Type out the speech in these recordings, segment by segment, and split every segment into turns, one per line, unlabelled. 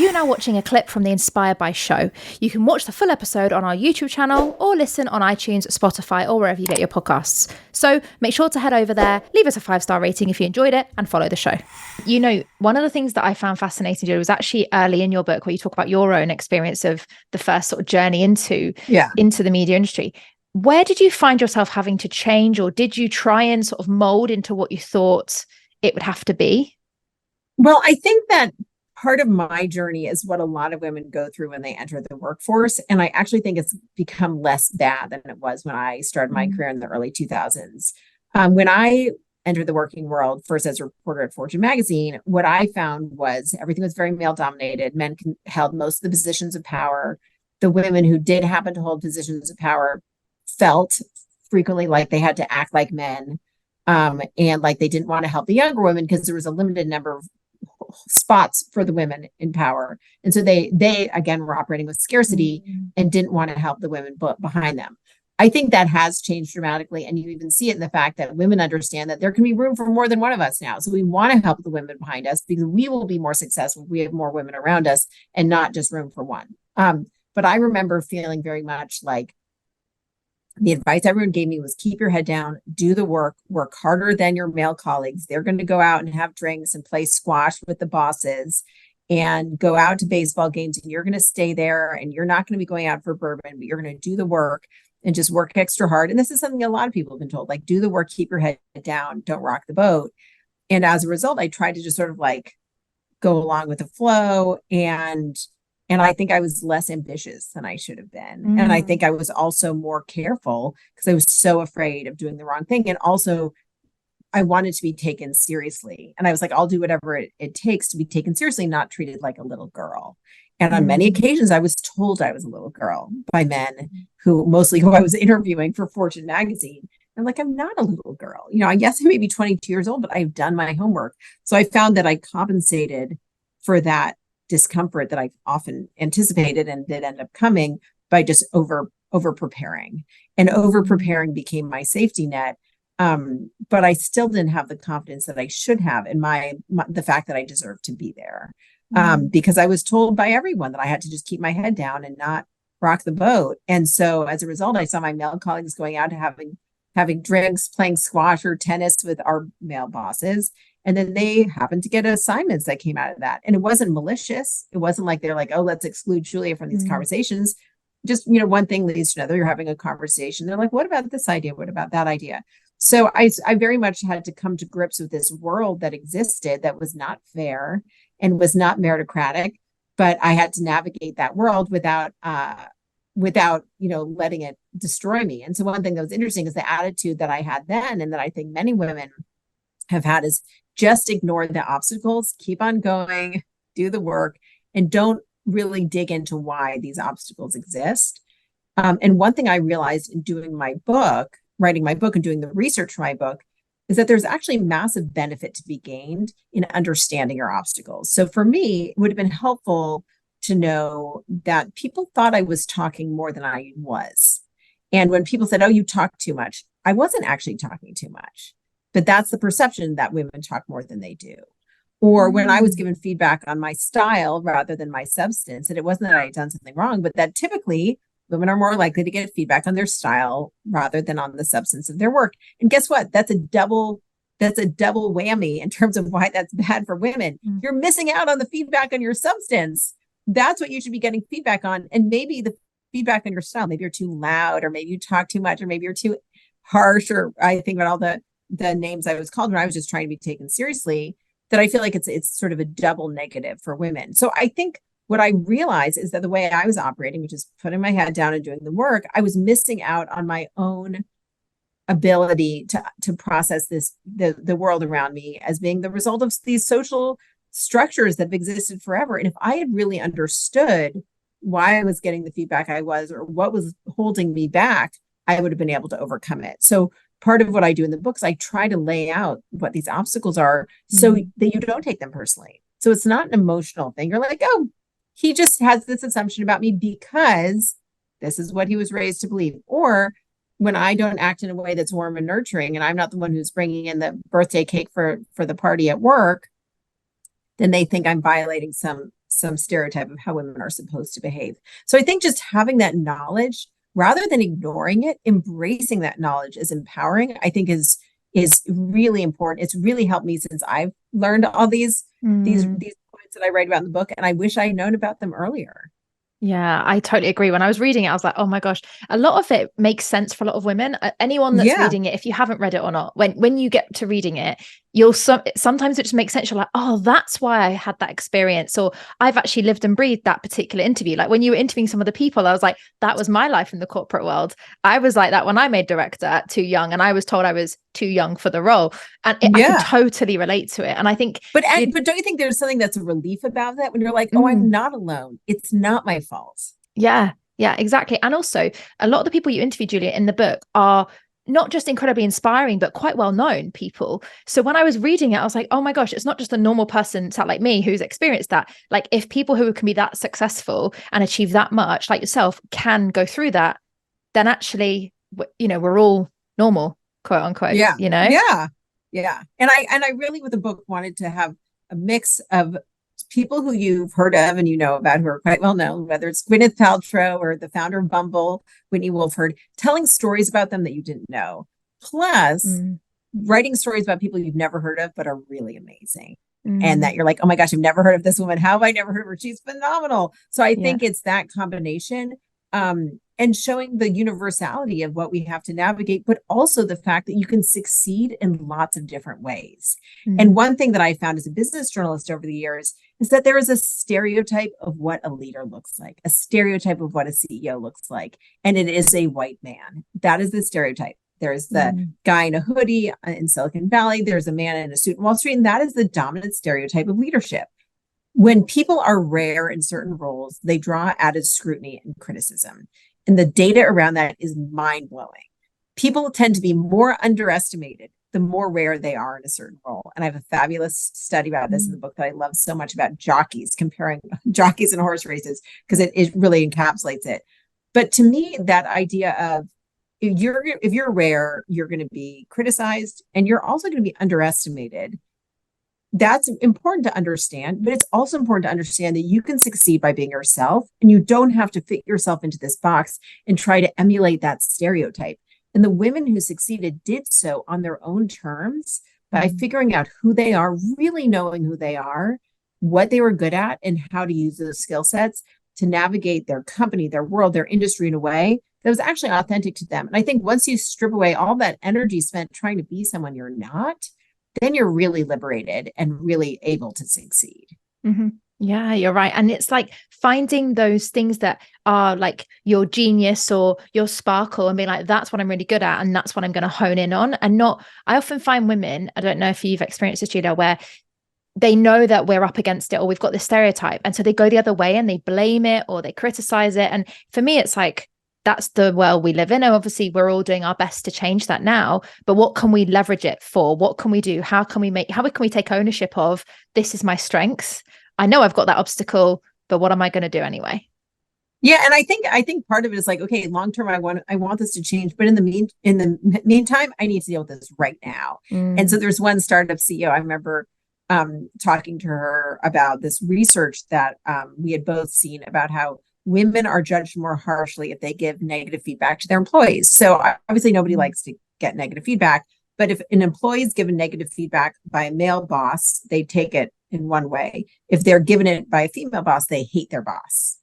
You're now watching a clip from the Inspired by show. You can watch the full episode on our YouTube channel or listen on iTunes, Spotify, or wherever you get your podcasts. So make sure to head over there, leave us a 5-star rating if you enjoyed it, and follow the show. You know, one of the things that I found fascinating, Julia, was actually early in your book where you talk about your own experience of the first sort of journey into the media industry. Where did you find yourself having to change, or did you try and sort of mold into what you thought it would have to be?
Well, I think that part of my journey is what a lot of women go through when they enter the workforce. And I actually think it's become less bad than it was when I started my career in the early 2000s. When I entered the working world, first as a reporter at Fortune magazine, what I found was everything was very male dominated. Men held most of the positions of power. The women who did happen to hold positions of power felt frequently like they had to act like men, and like they didn't want to help the younger women because there was a limited number of spots for the women in power. And so they again were operating with scarcity and didn't want to help the women behind them. I think that has changed dramatically. And you even see it in the fact that women understand that there can be room for more than one of us now. So we want to help the women behind us because we will be more successful if we have more women around us and not just room for one. But I remember feeling very much like the advice everyone gave me was keep your head down, do the work harder than your male colleagues. They're going to go out and have drinks and play squash with the bosses and go out to baseball games, and you're going to stay there, and you're not going to be going out for bourbon, but you're going to do the work and just work extra hard. And this is something a lot of people have been told, like, do the work, keep your head down, don't rock the boat. And as a result, I tried to just sort of like go along with the flow. And I think I was less ambitious than I should have been. And I think I was also more careful because I was so afraid of doing the wrong thing. And also I wanted to be taken seriously. And I was like, I'll do whatever it takes to be taken seriously, not treated like a little girl. And on many occasions, I was told I was a little girl by men who I was interviewing for Fortune magazine. I'm like, I'm not a little girl. You know, I guess I may be 22 years old, but I've done my homework. So I found that I compensated for that discomfort that I've often anticipated and did end up coming by just over preparing. And over preparing became my safety net. But I still didn't have the confidence that I should have in the fact that I deserved to be there. Because I was told by everyone that I had to just keep my head down and not rock the boat. And so as a result, I saw my male colleagues going out and having drinks, playing squash or tennis with our male bosses. And then they happened to get assignments that came out of that. And it wasn't malicious. It wasn't like they're like, oh, let's exclude Julia from these conversations. Just, you know, one thing leads to another. You're having a conversation. They're like, what about this idea? What about that idea? So I very much had to come to grips with this world that existed that was not fair and was not meritocratic. But I had to navigate that world without, you know, letting it destroy me. And so one thing that was interesting is the attitude that I had then, and that I think many women have had, is just ignore the obstacles, keep on going, do the work, and don't really dig into why these obstacles exist. And one thing I realized in doing my book, writing my book and doing the research for my book, is that there's actually massive benefit to be gained in understanding your obstacles. So for me, it would have been helpful to know that people thought I was talking more than I was. And when people said, oh, you talk too much, I wasn't actually talking too much. But that's the perception, that women talk more than they do. Or when I was given feedback on my style rather than my substance, and it wasn't that I had done something wrong, but that typically women are more likely to get feedback on their style rather than on the substance of their work. And guess what? That's a double whammy in terms of why that's bad for women. You're missing out on the feedback on your substance. That's what you should be getting feedback on. And maybe the feedback on your style, maybe you're too loud, or maybe you talk too much, or maybe you're too harsh, or I think about all the names I was called when I was just trying to be taken seriously, that I feel like it's sort of a double negative for women. So I think what I realized is that the way I was operating, which is putting my head down and doing the work, I was missing out on my own ability to process the world around me as being the result of these social structures that have existed forever. And if I had really understood why I was getting the feedback I was, or what was holding me back, I would have been able to overcome it. So part of what I do in the books, I try to lay out what these obstacles are so that you don't take them personally. So it's not an emotional thing. You're like, oh, he just has this assumption about me because this is what he was raised to believe. Or when I don't act in a way that's warm and nurturing, and I'm not the one who's bringing in the birthday cake for the party at work, then they think I'm violating some some stereotype of how women are supposed to behave. So I think just having that knowledge rather than ignoring it, embracing that knowledge is empowering, I think is really important. It's really helped me since I've learned all these points that I write about in the book, and I wish I had known about them earlier.
Yeah, I totally agree. When I was reading it, I was like, oh my gosh, a lot of it makes sense for a lot of women. Anyone that's reading it, if you haven't read it or not, when you get to reading it, you'll sometimes it just makes sense. You're like, oh, that's why I had that experience. Or I've actually lived and breathed that particular interview. Like when you were interviewing some of the people, I was like, that was my life in the corporate world. I was like that when I made director at too young, and I was told I was too young for the role. And I can totally relate to it. And I think,
but don't you think there's something that's a relief about that when you're like, oh, I'm not alone. It's not my fault.
Yeah, exactly. And also a lot of the people you interview, Julia, in the book are not just incredibly inspiring, but quite well-known people. So when I was reading it, I was like, oh my gosh, it's not just a normal person sat like me who's experienced that. Like if people who can be that successful and achieve that much like yourself can go through that, then actually, we're all normal, quote unquote,
Yeah.
Yeah.
And I really with the book wanted to have a mix of people who you've heard of and about who are quite well known, whether it's Gwyneth Paltrow or the founder of Bumble, Whitney Wolford, telling stories about them that you didn't know, plus writing stories about people you've never heard of but are really amazing. And that you're like, oh my gosh, I've never heard of this woman. How have I never heard of her? She's phenomenal. So I think it's that combination. And showing the universality of what we have to navigate, but also the fact that you can succeed in lots of different ways. And one thing that I found as a business journalist over the years is that there is a stereotype of what a leader looks like, a stereotype of what a CEO looks like, and it is a white man. That is the stereotype. There's the guy in a hoodie in Silicon Valley. There's a man in a suit in Wall Street, and that is the dominant stereotype of leadership. When people are rare in certain roles, they draw added scrutiny and criticism. And the data around that is mind-blowing. People tend to be more underestimated the more rare they are in a certain role. And I have a fabulous study about this in the book that I love so much about jockeys, comparing jockeys and horse races, because it really encapsulates it. But to me, that idea of if you're rare, you're going to be criticized and you're also going to be underestimated. That's important to understand, but it's also important to understand that you can succeed by being yourself and you don't have to fit yourself into this box and try to emulate that stereotype. And the women who succeeded did so on their own terms by figuring out who they are, really knowing who they are, what they were good at, and how to use those skill sets to navigate their company, their world, their industry in a way that was actually authentic to them. And I think once you strip away all that energy spent trying to be someone you're not, then you're really liberated and really able to succeed.
Yeah, you're right. And it's like finding those things that are like your genius or your sparkle and being like, that's what I'm really good at. And that's what I'm going to hone in on. And I often find women, I don't know if you've experienced this, Julia, where they know that we're up against it or we've got this stereotype. And so they go the other way and they blame it or they criticize it. And for me, it's like, that's the world we live in. And obviously we're all doing our best to change that now, but what can we leverage it for? What can we do? How can we take ownership of, this is my strength. I know I've got that obstacle, but what am I going to do anyway?
Yeah. And I think part of it is like, okay, long-term, I want this to change, but in the meantime, I need to deal with this right now. And so there's one startup CEO, I remember talking to her about this research that we had both seen about how women are judged more harshly if they give negative feedback to their employees. So obviously nobody likes to get negative feedback, but if an employee is given negative feedback by a male boss, they take it in one way. If they're given it by a female boss, they hate their boss.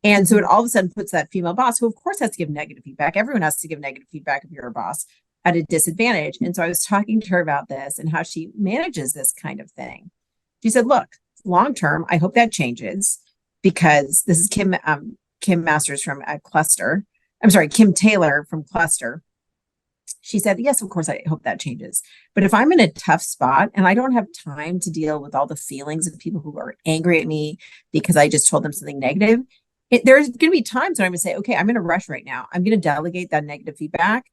And so it all of a sudden puts that female boss, who of course has to give negative feedback, everyone has to give negative feedback if you're a boss, at a disadvantage. And so I was talking to her about this and how she manages this kind of thing. She said, look, long term, I hope that changes, because this is Kim Masters from Cluster. I'm sorry, Kim Taylor from Cluster. She said, yes, of course, I hope that changes. But if I'm in a tough spot and I don't have time to deal with all the feelings of people who are angry at me because I just told them something negative, there's going to be times when I'm going to say, okay, I'm in a rush right now. I'm going to delegate that negative feedback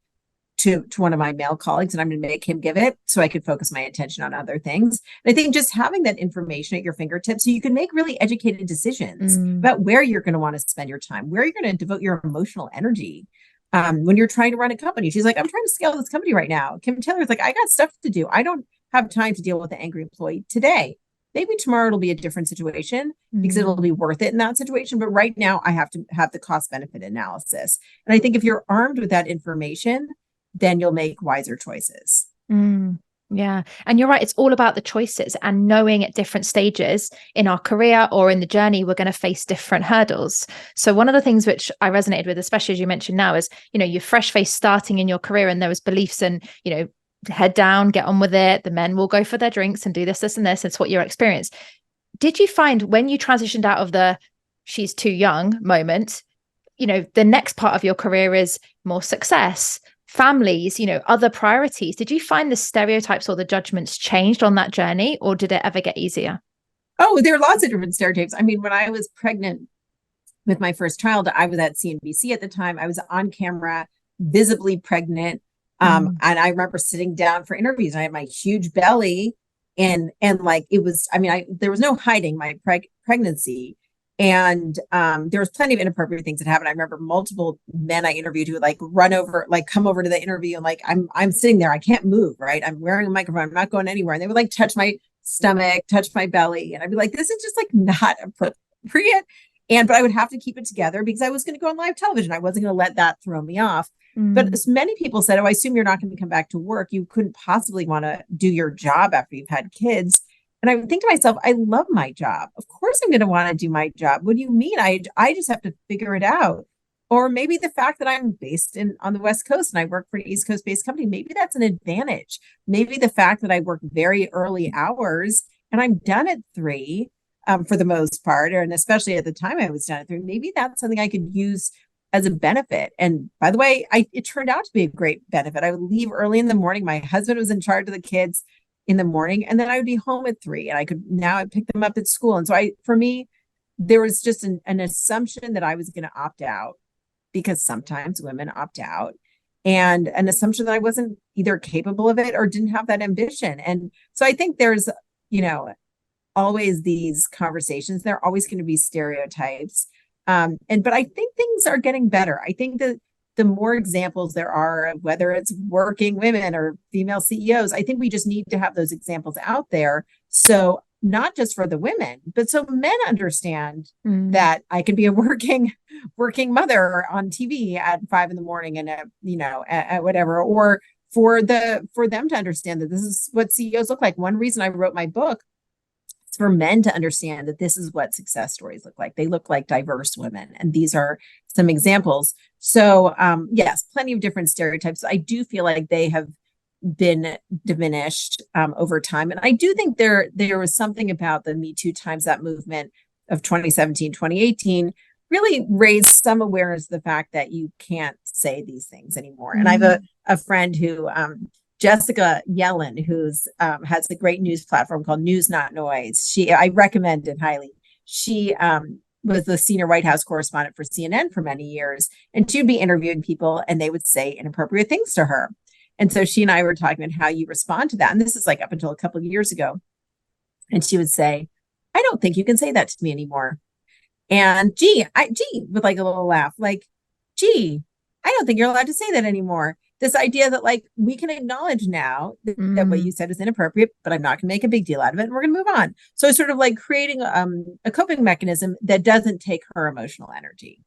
to one of my male colleagues, and I'm going to make him give it so I could focus my attention on other things. And I think just having that information at your fingertips so you can make really educated decisions about where you're going to want to spend your time, where you're going to devote your emotional energy when you're trying to run a company. She's like, I'm trying to scale this company right now. Kim Taylor's like, I got stuff to do. I don't have time to deal with the angry employee today. Maybe tomorrow it'll be a different situation because it'll be worth it in that situation. But right now I have to have the cost benefit analysis. And I think if you're armed with that information, then you'll make wiser choices.
Yeah. And you're right. It's all about the choices and knowing at different stages in our career or in the journey, we're going to face different hurdles. So one of the things which I resonated with, especially as you mentioned now, is, you're fresh faced starting in your career and there was beliefs and, head down, get on with it. The men will go for their drinks and do this, this, and this. It's what your experience. Did you find when you transitioned out of the she's too young moment, the next part of your career is more success, families, other priorities. Did you find the stereotypes or the judgments changed on that journey, or did it ever get easier?
Oh, there are lots of different stereotypes. I mean, when I was pregnant with my first child, I was at CNBC at the time. I was on camera, visibly pregnant. And I remember sitting down for interviews. I had my huge belly and like, it was, there was no hiding my pregnancy. And there was plenty of inappropriate things that happened. I remember multiple men I interviewed who would like run over, like come over to the interview and like, I'm sitting there, I can't move, right? I'm wearing a microphone, I'm not going anywhere. And they would like touch my stomach, touch my belly. And I'd be like, this is just like not appropriate. But I would have to keep it together because I was going to go on live television. I wasn't going to let that throw me off. But as many people said, oh, I assume you're not going to come back to work. You couldn't possibly want to do your job after you've had kids. And I would think to myself, I love my job. Of course, I'm going to want to do my job. What do you mean? I just have to figure it out. Or maybe the fact that I'm based on the West Coast and I work for an East Coast based company, maybe that's an advantage. Maybe the fact that I work very early hours and I'm done at 3 for the most part, and especially at the time I was done at 3, maybe that's something I could use as a benefit. And by the way, it turned out to be a great benefit. I would leave early in the morning. My husband was in charge of the kids in the morning, and then I would be home at 3 and I'd pick them up at school. And so for me, there was just an assumption that I was going to opt out because sometimes women opt out, and an assumption that I wasn't either capable of it or didn't have that ambition. And so I think there's, always these conversations. There are always going to be stereotypes. But I think things are getting better. I think that the more examples there are, whether it's working women or female CEOs, I think we just need to have those examples out there. So not just for the women, but so men understand that I can be a working mother on TV at 5 a.m. and at whatever, or for them to understand that this is what CEOs look like. One reason I wrote my book is for men to understand that this is what success stories look like. They look like diverse women. And these are some examples. So yes, plenty of different stereotypes. I do feel like they have been diminished over time. And I do think there was something about the Me Too Times That movement of 2017, 2018 really raised some awareness of the fact that you can't say these things anymore. And I have a friend who, Jessica Yellen, who's has a great news platform called News Not Noise. I recommend it highly. She was the senior White House correspondent for CNN for many years, and she'd be interviewing people and they would say inappropriate things to her. And so she and I were talking about how you respond to that. And this is like up until a couple of years ago. And she would say, I don't think you can say that to me anymore. And gee, with like a little laugh, like, gee, I don't think you're allowed to say that anymore. This idea that like, we can acknowledge now that what you said is inappropriate, but I'm not going to make a big deal out of it. And we're going to move on. So sort of like creating a coping mechanism that doesn't take her emotional energy.